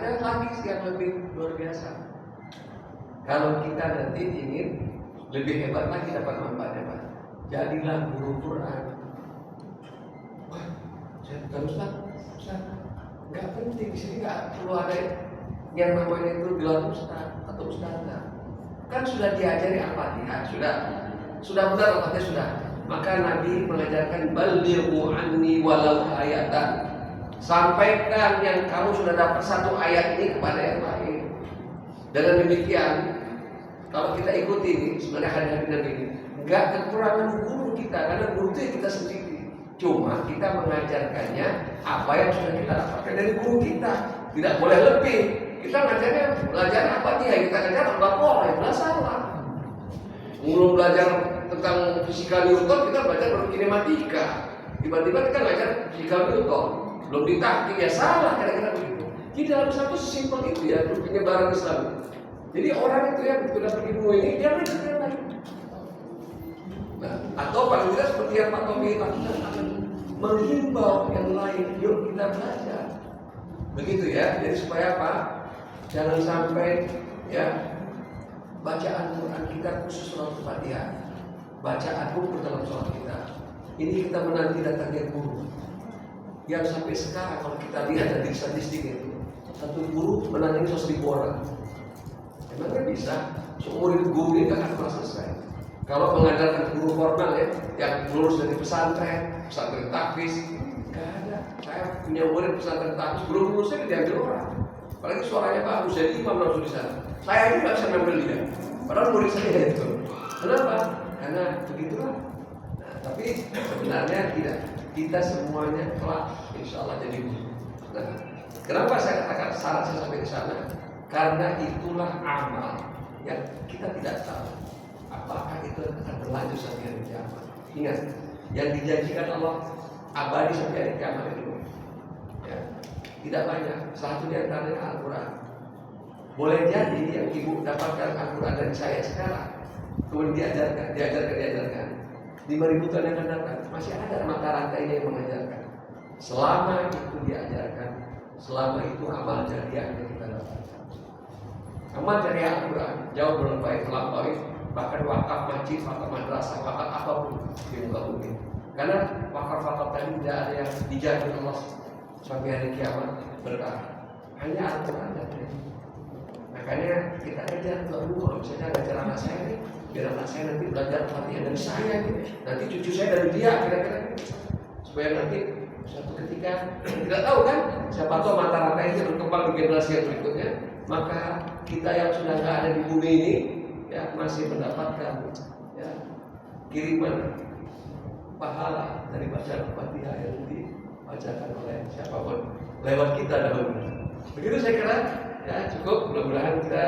ada lagi yang lebih luar biasa. Kalau kita nanti ingin lebih hebat lagi dapat manfaatnya, Pak, jadilah guru Quran. Wah, saya bukan Ustaz, nggak penting, di sini nggak perlu ada yang namanya itu gelar Ustaz atau Ustazah. Kan sudah diajari Al-Fatihah, sudah benar Al-Fatihah sudah. Maka Nabi mengajarkan balighu anni walau ayatan. Sampaikan yang kamu sudah dapat satu ayat ini kepada yang lain. Dengan demikian, kalau kita ikuti ini, sebenarnya hadis Nabi ini nggak kekurangan guru kita, karena guru itu kita sendiri. Cuma kita mengajarkannya apa yang sudah kita dapatkan dari guru kita. Tidak boleh lebih. Kita belajar apa dia? Kita ngajar Al-Baqarah, itu salah. Belum belajar tentang fisika Newton, kita belajar baru kinematika. Tiba-tiba kita belajar fisika Newton, belum ditahqiq, ya salah kira-kira begitu. Jadi dalam satu sesimpel itu ya penyebaran Islam. Jadi orang itu yang sudah berilmu ini dia belajar lagi. Nah, atau paling tidak seperti yang Pak Tommy lakukan, akan menghimbau yang lain, yuk kita belajar. Begitu ya. Jadi supaya apa? Jangan sampai ya bacaan Quran kita khusus surat Al-Fatihah, bacaan buku dalam sholat kita. Ini kita menanti datangnya guru. Yang sampai sekarang kalau kita lihat dari statistik itu, satu guru menangani 100.000 orang. Emangnya bisa? Seumur hidup guru ini akan pernah selesai. Kalau mengajarkan guru formal ya, yang lulus dari pesantren tahfiz, nggak ada. Saya punya murid pesantren tahfiz, belum lulusnya diambil orang. Apalagi suaranya bagus, jadi imam langsung di sana. Saya ini nggak bisa ngambil dia. Padahal murid saya itu. Kenapa? Karena begitulah. Nah, tapi sebenarnya tidak. Kita semuanya kelak, insya Allah jadi guru. Nah, kenapa saya katakan syarat saya sampai di sana? Karena itulah amal yang kita tidak tahu apakah itu akan berlanjut sampai hari kiamat. Ingat, yang dijanjikan Allah abadi sampai hari kiamat itu ya, tidak banyak. Satu di antaranya Al-Quran. Boleh jadi yang ibu dapatkan Al-Quran dari saya sekarang, kemudian diajarkan 5.000 tahun yang akan datang, masih ada mata rantainya yang mengajarkan. Selama itu diajarkan, selama itu amal jariah yang kita dapatkan. Amal jariah Al-Quran jauh berlebih terlampaui, bahkan wakaf masjid, wakaf madrasah, wakaf apapun di muka bumi. Karena wakaf-wakaf tadi tidak ada yang dijamin Allah sampai hari kiamat berkah. Hanya Al-Quran saja. Makanya kita ajar dulu, kalau misalnya ngajar anak saya nih, biar anak saya nanti belajar Al-Fatihah dari saya nih, nanti cucu saya dari dia, kira-kira supaya nanti suatu ketika tidak tahu kan, siapa tahu mata rantainya berkembang di generasi yang berikutnya, maka kita yang sudah nggak ada di bumi ini ya masih mendapatkan ya kiriman pahala dari bacaan Al-Fatihah yang dibacakan oleh siapapun lewat kita dahulu. Begitu saya kira ya cukup, mudah-mudahan kita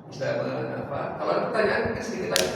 bisa apa. Kalau ada pertanyaan sedikit lagi.